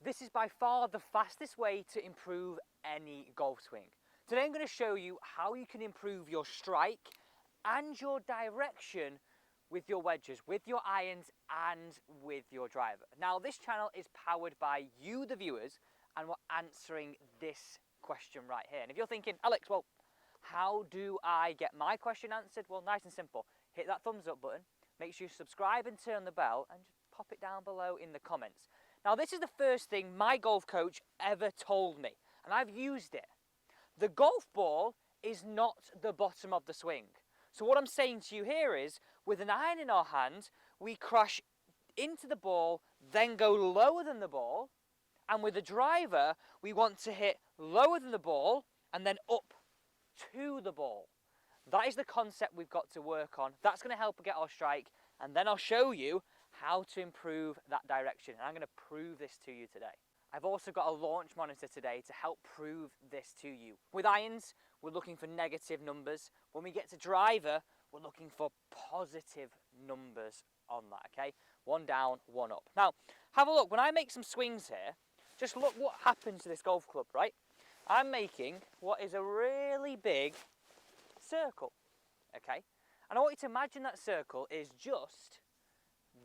This is by far the fastest way to improve any golf swing. Today I'm going to show you how you can improve your strike and your direction with your wedges, with your irons and with your driver. Now this channel is powered by you, the viewers, and we're answering this question right here. And if you're thinking, Alex, well, how do I get my question answered? Well, nice and simple. Hit that thumbs up button, make sure you subscribe and turn the bell, and just pop it down below in the comments. Now this is the first thing my golf coach ever told me, and I've used it. The golf ball is not the bottom of the swing. So what I'm saying to you here is, with an iron in our hand, we crash into the ball, then go lower than the ball, and with a driver, we want to hit lower than the ball, and then up to the ball. That is the concept we've got to work on. That's going to help get our strike, and then I'll show you how to improve that direction. And I'm going to prove this to you today. I've also got a launch monitor today to help prove this to you. With irons, we're looking for negative numbers. When we get to driver, we're looking for positive numbers on that, okay? One down, one up. Now, have a look. When I make some swings here, just look what happens to this golf club, right? I'm making what is a really big circle, okay? And I want you to imagine that circle is just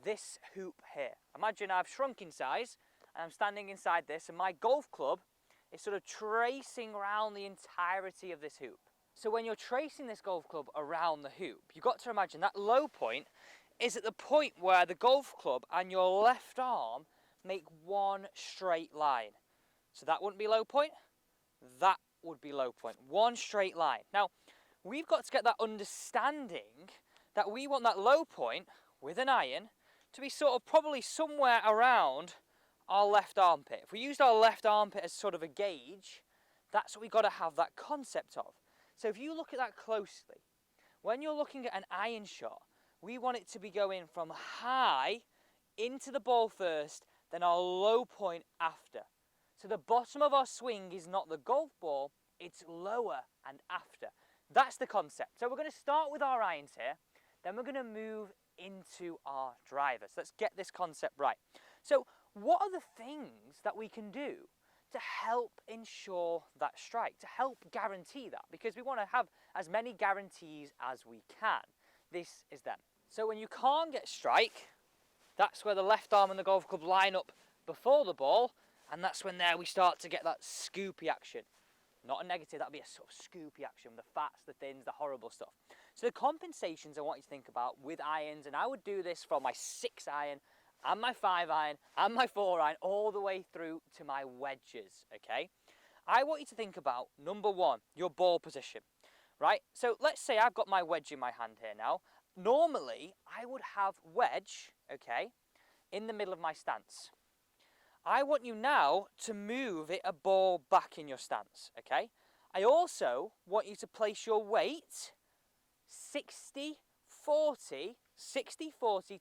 this hoop here. Imagine I've shrunk in size and I'm standing inside this, and my golf club is sort of tracing around the entirety of this hoop. So when you're tracing this golf club around the hoop, you've got to imagine that low point is at the point where the golf club and your left arm make one straight line. So that wouldn't be low point, that would be low point. One straight line. Now, we've got to get that understanding that we want that low point with an iron to be sort of probably somewhere around our left armpit. If we used our left armpit as sort of a gauge, that's what we've got to have that concept of. So if you look at that closely, when you're looking at an iron shot, we want it to be going from high into the ball first, then our low point after. So the bottom of our swing is not the golf ball, it's lower and after. That's the concept. So we're going to start with our irons here, then we're going to move into our driver. So let's get this concept right. So what are the things that we can do to help ensure that strike, to help guarantee that? Because we want to have as many guarantees as we can. This is them. So when you can't get strike, that's where the left arm and the golf club line up before the ball, and that's when there we start to get that scoopy action. Not a negative, that'll be a sort of scoopy action, the fats, the thins, the horrible stuff. So the compensations I want you to think about with irons, and I would do this from my 6 iron and my 5 iron and my 4 iron all the way through to my wedges, okay? I want you to think about, number 1, your ball position, right? So let's say I've got my wedge in my hand here now. Normally, I would have wedge, okay, in the middle of my stance. I want you now to move it a ball back in your stance, okay? I also want you to place your weight 60-40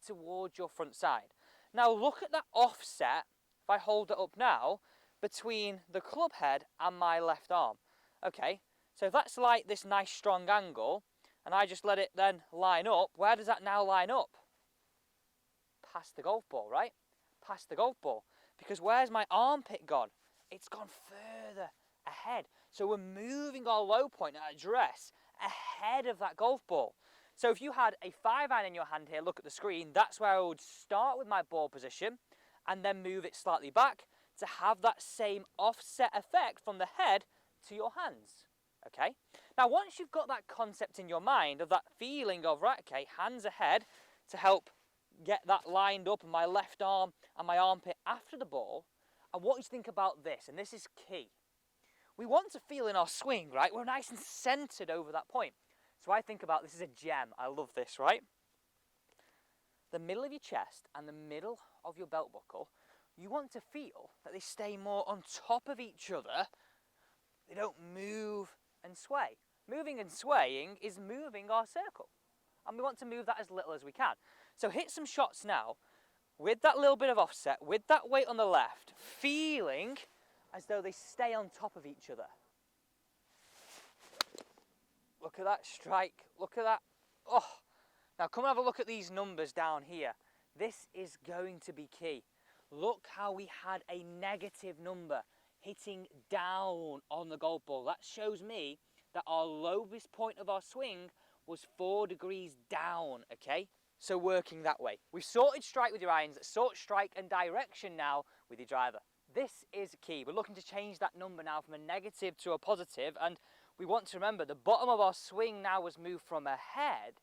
towards your front side. Now look at that offset, if I hold it up now, between the club head and my left arm. Okay, so if that's like this nice strong angle, and I just let it then line up, where does that now line up? Past the golf ball, right? Past the golf ball. Because where's my armpit gone? It's gone further ahead. So we're moving our low point at address ahead of that golf ball. So if you had a 5 iron in your hand here, look at the screen, that's where I would start with my ball position and then move it slightly back to have that same offset effect from the head to your hands. Okay? Now once you've got that concept in your mind of that feeling of, right, okay, hands ahead to help get that lined up, and my left arm and my armpit after the ball, I want you to think about this, and this is key. We want to feel in our swing, right? We're nice and centered over that point. So I think about, this is a gem, I love this, right? The middle of your chest and the middle of your belt buckle, you want to feel that they stay more on top of each other. They don't move and sway. Moving and swaying is moving our circle. And we want to move that as little as we can. So hit some shots now with that little bit of offset, with that weight on the left, feeling as though they stay on top of each other. Look at that strike, look at that. Oh, now come and have a look at these numbers down here. This is going to be key. look how we had a negative number hitting down on the golf ball. That shows me that our lowest point of our swing was 4 degrees down, okay? So working that way. We've sorted strike with your irons, sort strike and direction now with your driver. This is key. We're looking to change that number now from a negative to a positive, and we want to remember the bottom of our swing now was moved from ahead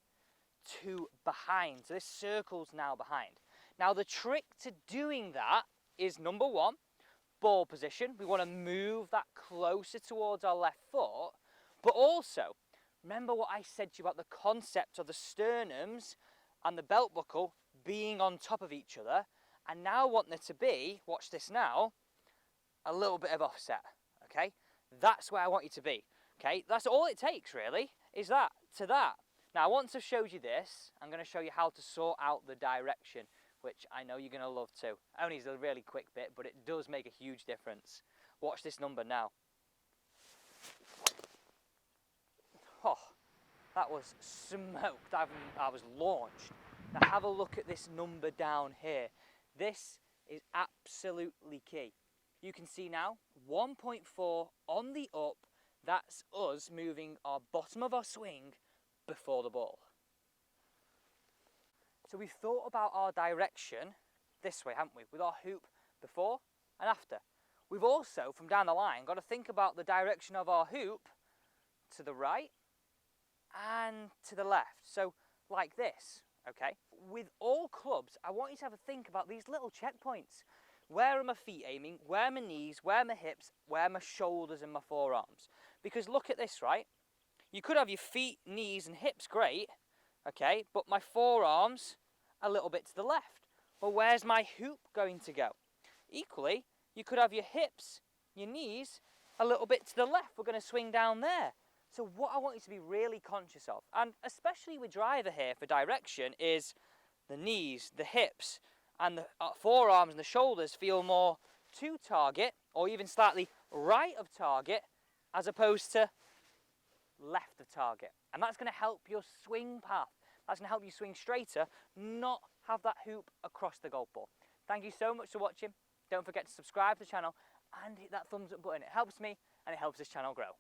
to behind. So this circle's now behind. Now the trick to doing that is, number one, ball position. We want to move that closer towards our left foot, but also remember what I said to you about the concept of the sternums and the belt buckle being on top of each other, and now want there to be, watch this now, a little bit of offset, okay? That's where I want you to be, okay? That's all it takes really, is that to that. Now once I've showed you this, I'm going to show you how to sort out the direction, which I know you're going to love too. Only is a really quick bit, but it does make a huge difference. Watch this number now. Oh, that was smoked. I was launched. Now have a look at this number down here. This is absolutely key. You can see now 1.4 on the up. That's us moving our bottom of our swing before the ball. So we've thought about our direction this way, haven't we? With our hoop before and after. We've also, from down the line, got to think about the direction of our hoop to the right and to the left. So like this, okay? With all clubs, I want you to have a think about these little checkpoints. Where are my feet aiming? Where are my knees? Where are my hips? Where are my shoulders and my forearms? Because look at this, right? You could have your feet, knees and hips great, okay, but my forearms a little bit to the left. Well, where's my hoop going to go? Equally, you could have your hips, your knees a little bit to the left. We're going to swing down there. So what I want you to be really conscious of, and especially with driver here for direction, is the knees, the hips, and the forearms and the shoulders feel more to target, or even slightly right of target, as opposed to left of target. And that's going to help your swing path. That's going to help you swing straighter, not have that hoop across the golf ball. Thank you so much for watching. Don't forget to subscribe to the channel and hit that thumbs up button. It helps me and it helps this channel grow.